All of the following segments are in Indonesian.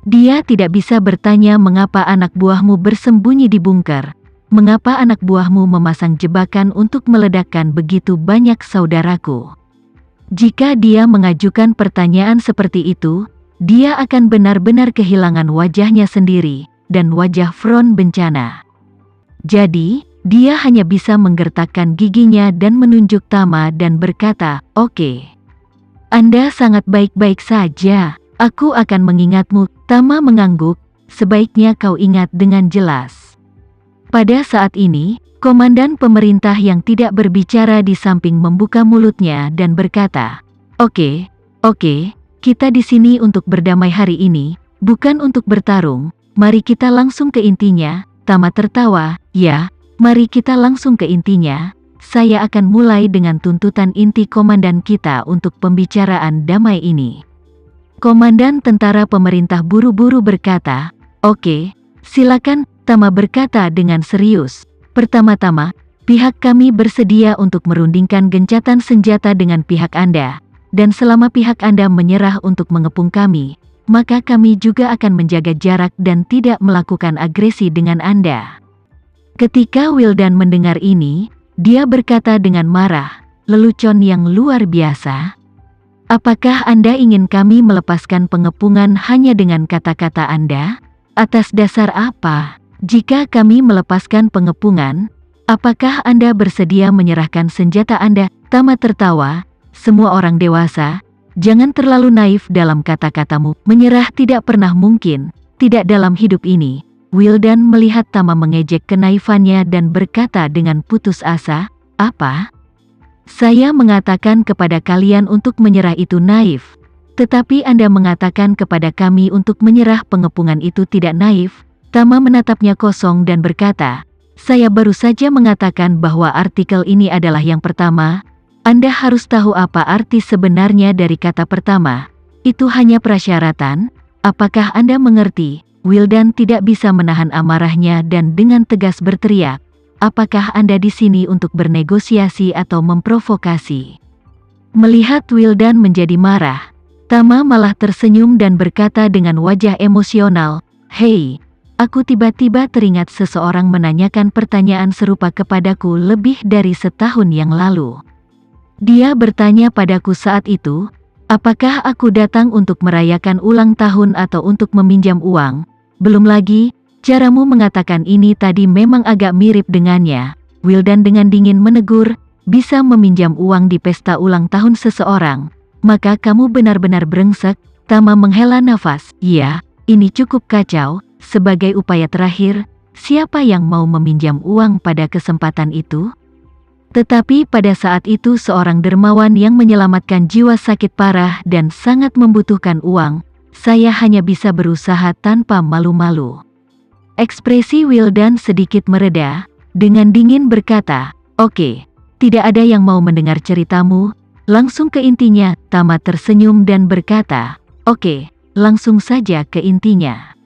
Dia tidak bisa bertanya mengapa anak buahmu bersembunyi di bunker, mengapa anak buahmu memasang jebakan untuk meledakkan begitu banyak saudaraku. Jika dia mengajukan pertanyaan seperti itu, dia akan benar-benar kehilangan wajahnya sendiri, dan wajah front bencana. Jadi, dia hanya bisa menggertakkan giginya dan menunjuk Tama dan berkata, "Oke. Anda sangat baik-baik saja. Aku akan mengingatmu." Tama mengangguk, "Sebaiknya kau ingat dengan jelas." Pada saat ini, komandan pemerintah yang tidak berbicara di samping membuka mulutnya dan berkata, Oke, kita di sini untuk berdamai hari ini, bukan untuk bertarung. Mari kita langsung ke intinya." Tama tertawa, "Ya, mari kita langsung ke intinya. Saya akan mulai dengan tuntutan inti komandan kita untuk pembicaraan damai ini." Komandan tentara pemerintah buru-buru berkata, "Oke, silakan." Tama berkata dengan serius, "Pertama-tama, pihak kami bersedia untuk merundingkan gencatan senjata dengan pihak Anda, dan selama pihak Anda menyerah untuk mengepung kami, maka kami juga akan menjaga jarak dan tidak melakukan agresi dengan Anda." Ketika Wildan mendengar ini, dia berkata dengan marah, "Lelucon yang luar biasa. Apakah Anda ingin kami melepaskan pengepungan hanya dengan kata-kata Anda? Atas dasar apa? Jika kami melepaskan pengepungan, apakah Anda bersedia menyerahkan senjata Anda?" Tama tertawa, "Semua orang dewasa, jangan terlalu naif dalam kata-katamu. Menyerah tidak pernah mungkin, tidak dalam hidup ini." Wildan melihat Tama mengejek kenaifannya dan berkata dengan putus asa, "Apa? Saya mengatakan kepada kalian untuk menyerah itu naif, tetapi Anda mengatakan kepada kami untuk menyerah pengepungan itu tidak naif." Tama menatapnya kosong dan berkata, "Saya baru saja mengatakan bahwa artikel ini adalah yang pertama. Anda harus tahu apa arti sebenarnya dari kata pertama. Itu hanya prasyaratan. Apakah Anda mengerti?" Wildan tidak bisa menahan amarahnya dan dengan tegas berteriak, "Apakah Anda di sini untuk bernegosiasi atau memprovokasi?" Melihat Wildan menjadi marah, Tama malah tersenyum dan berkata dengan wajah emosional, "Hei, aku tiba-tiba teringat seseorang menanyakan pertanyaan serupa kepadaku lebih dari setahun yang lalu. Dia bertanya padaku saat itu, apakah aku datang untuk merayakan ulang tahun atau untuk meminjam uang? Belum lagi, caramu mengatakan ini tadi memang agak mirip dengannya." Wildan dengan dingin menegur, "Bisa meminjam uang di pesta ulang tahun seseorang, maka kamu benar-benar brengsek." Tama menghela nafas, "Iya, ini cukup kacau. Sebagai upaya terakhir, siapa yang mau meminjam uang pada kesempatan itu?" Tetapi pada saat itu seorang dermawan yang menyelamatkan jiwa sakit parah dan sangat membutuhkan uang. Saya hanya bisa berusaha tanpa malu-malu. Ekspresi Wildan sedikit mereda, dengan dingin berkata, "Oke, tidak ada yang mau mendengar ceritamu, langsung ke intinya." Tama tersenyum dan berkata, "Oke, langsung saja ke intinya.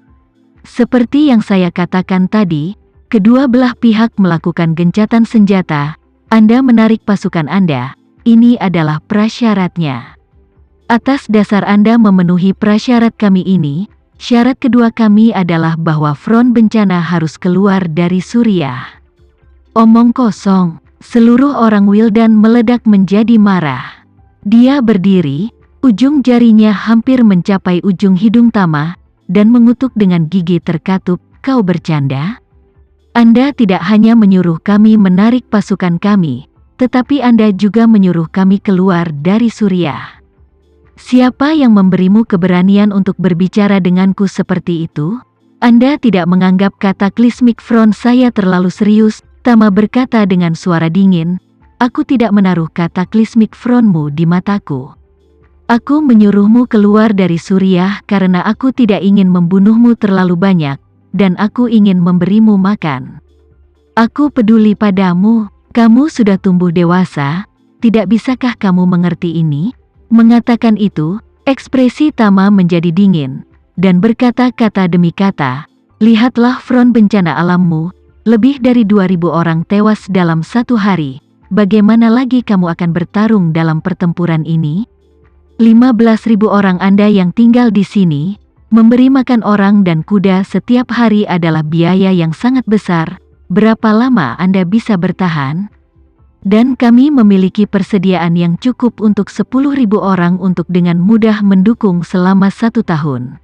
Seperti yang saya katakan tadi, kedua belah pihak melakukan gencatan senjata. Anda menarik pasukan Anda, ini adalah prasyaratnya. Atas dasar Anda memenuhi prasyarat kami ini, syarat kedua kami adalah bahwa front bencana harus keluar dari Suriah." Omong kosong. Seluruh orang Wildan meledak menjadi marah. Dia berdiri, ujung jarinya hampir mencapai ujung hidung Tama, dan mengutuk dengan gigi terkatup, "Kau bercanda? Anda tidak hanya menyuruh kami menarik pasukan kami, tetapi Anda juga menyuruh kami keluar dari Suriah. Siapa yang memberimu keberanian untuk berbicara denganku seperti itu? Anda tidak menganggap kataklizmik front saya terlalu serius?" Tama berkata dengan suara dingin, "Aku tidak menaruh kataklizmik frontmu di mataku. Aku menyuruhmu keluar dari Suriah karena aku tidak ingin membunuhmu terlalu banyak, dan aku ingin memberimu makan. Aku peduli padamu. Kamu sudah tumbuh dewasa, tidak bisakah kamu mengerti ini?" Mengatakan itu, ekspresi Tama menjadi dingin, dan berkata kata demi kata, "Lihatlah front bencana alammu, lebih dari 2.000 orang tewas dalam satu hari. Bagaimana lagi kamu akan bertarung dalam pertempuran ini? 15.000 orang Anda yang tinggal di sini, Memberi makan orang dan kuda setiap hari adalah biaya yang sangat besar. Berapa lama Anda bisa bertahan? Dan kami memiliki persediaan yang cukup untuk 10.000 orang untuk dengan mudah mendukung selama 1 tahun.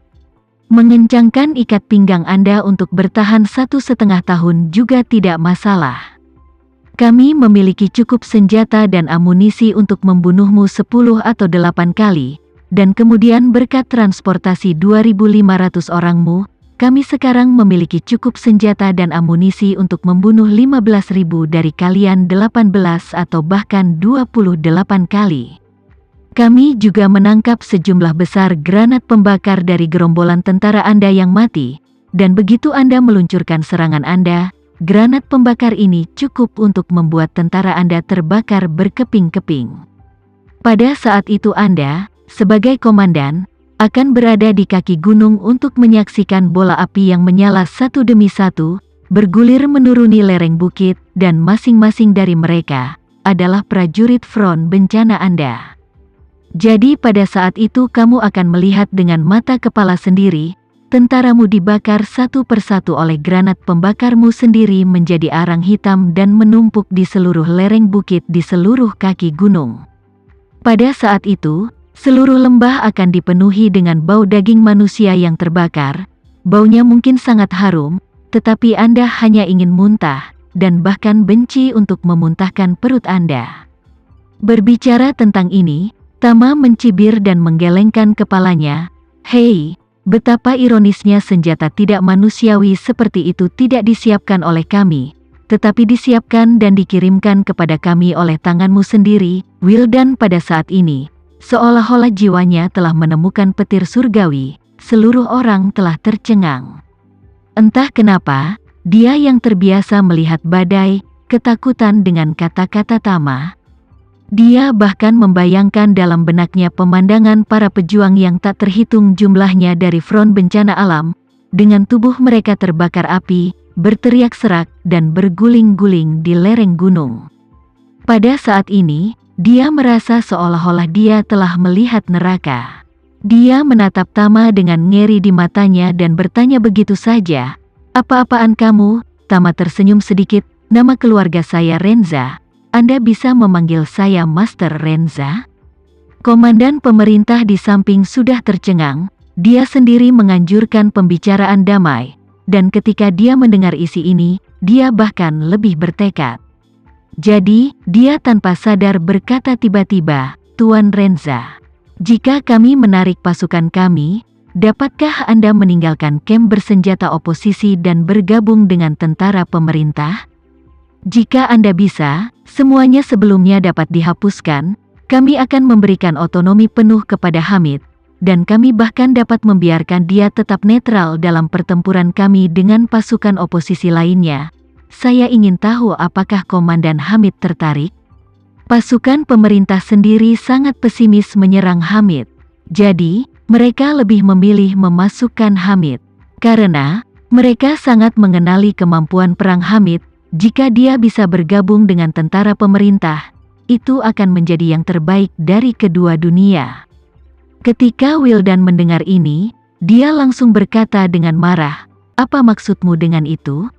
Mengencangkan ikat pinggang Anda untuk bertahan 1,5 tahun juga tidak masalah. Kami memiliki cukup senjata dan amunisi untuk membunuhmu 10 atau 8 kali, dan kemudian berkat transportasi 2.500 orangmu, kami sekarang memiliki cukup senjata dan amunisi untuk membunuh 15.000 dari kalian 18 atau bahkan 28 kali. Kami juga menangkap sejumlah besar granat pembakar dari gerombolan tentara Anda yang mati, dan begitu Anda meluncurkan serangan Anda, granat pembakar ini cukup untuk membuat tentara Anda terbakar berkeping-keping. Pada saat itu Anda, sebagai komandan, akan berada di kaki gunung untuk menyaksikan bola api yang menyala satu demi satu, bergulir menuruni lereng bukit, dan masing-masing dari mereka adalah prajurit front bencana Anda. Jadi pada saat itu kamu akan melihat dengan mata kepala sendiri, tentaramu dibakar satu persatu oleh granat pembakarmu sendiri menjadi arang hitam dan menumpuk di seluruh lereng bukit di seluruh kaki gunung. Pada saat itu, seluruh lembah akan dipenuhi dengan bau daging manusia yang terbakar. Baunya mungkin sangat harum, tetapi Anda hanya ingin muntah, dan bahkan benci untuk memuntahkan perut Anda. Berbicara tentang ini, Tama mencibir dan menggelengkan kepalanya. Hei, betapa ironisnya senjata tidak manusiawi seperti itu tidak disiapkan oleh kami, tetapi disiapkan dan dikirimkan kepada kami oleh tanganmu sendiri, Wildan. Pada saat ini, seolah-olah jiwanya telah menemukan petir surgawi, seluruh orang telah tercengang. Entah kenapa, dia yang terbiasa melihat badai, ketakutan dengan kata-kata Tama. Dia bahkan membayangkan dalam benaknya pemandangan para pejuang yang tak terhitung jumlahnya dari front bencana alam, dengan tubuh mereka terbakar api, berteriak serak, dan berguling-guling di lereng gunung. Pada saat ini, dia merasa seolah-olah dia telah melihat neraka. Dia menatap Tama dengan ngeri di matanya dan bertanya begitu saja, "Apa-apaan kamu?" Tama tersenyum sedikit, "Nama keluarga saya Renza. Anda bisa memanggil saya Master Renza?" Komandan pemerintah di samping sudah tercengang, dia sendiri menganjurkan pembicaraan damai, dan ketika dia mendengar isi ini, dia bahkan lebih bertekad. Jadi, dia tanpa sadar berkata tiba-tiba, "Tuan Renza, jika kami menarik pasukan kami, dapatkah Anda meninggalkan kamp bersenjata oposisi dan bergabung dengan tentara pemerintah? Jika Anda bisa, semuanya sebelumnya dapat dihapuskan. Kami akan memberikan otonomi penuh kepada Hamid, dan kami bahkan dapat membiarkan dia tetap netral dalam pertempuran kami dengan pasukan oposisi lainnya. Saya ingin tahu apakah Komandan Hamid tertarik?" Pasukan pemerintah sendiri sangat pesimis menyerang Hamid. Jadi, mereka lebih memilih memasukkan Hamid. Karena, mereka sangat mengenali kemampuan perang Hamid. Jika dia bisa bergabung dengan tentara pemerintah, itu akan menjadi yang terbaik dari kedua dunia. Ketika Wildan mendengar ini, dia langsung berkata dengan marah, "Apa maksudmu dengan itu?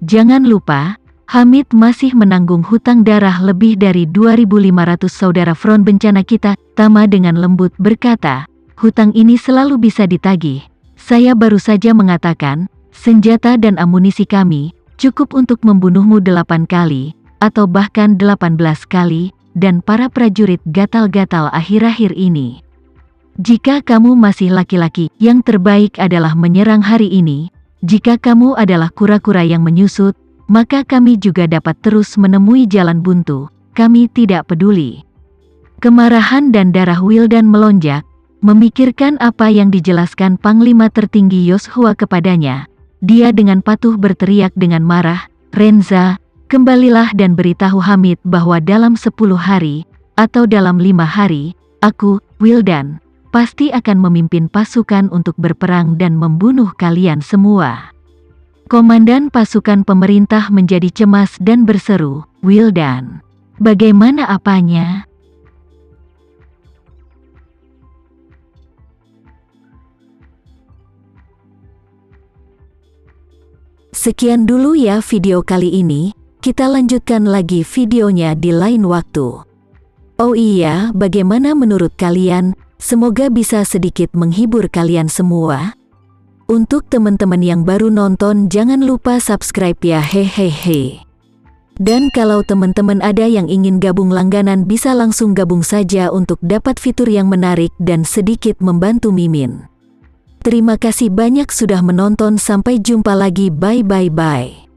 Jangan lupa, Hamid masih menanggung hutang darah lebih dari 2.500 saudara front bencana kita." Tama dengan lembut berkata, "Hutang ini selalu bisa ditagih. Saya baru saja mengatakan, senjata dan amunisi kami cukup untuk membunuhmu 8 kali, atau bahkan 18 kali, dan para prajurit gatal-gatal akhir-akhir ini. Jika kamu masih laki-laki, yang terbaik adalah menyerang hari ini. Jika kamu adalah kura-kura yang menyusut, maka kami juga dapat terus menemui jalan buntu. Kami tidak peduli." Kemarahan dan darah Wildan melonjak, memikirkan apa yang dijelaskan Panglima tertinggi Yoshua kepadanya. Dia dengan patuh berteriak dengan marah, "Renza, kembalilah dan beritahu Hamid bahwa dalam 10 hari, atau dalam 5 hari, aku, Wildan, pasti akan memimpin pasukan untuk berperang dan membunuh kalian semua." Komandan pasukan pemerintah menjadi cemas dan berseru, "Wildan, bagaimana apanya?" Sekian dulu ya video kali ini, kita lanjutkan lagi videonya di lain waktu. Oh iya, bagaimana menurut kalian? Semoga bisa sedikit menghibur kalian semua. Untuk teman-teman yang baru nonton, jangan lupa subscribe ya, hehehe. Dan kalau teman-teman ada yang ingin gabung langganan, bisa langsung gabung saja untuk dapat fitur yang menarik dan sedikit membantu Mimin. Terima kasih banyak sudah menonton, sampai jumpa lagi, bye bye bye.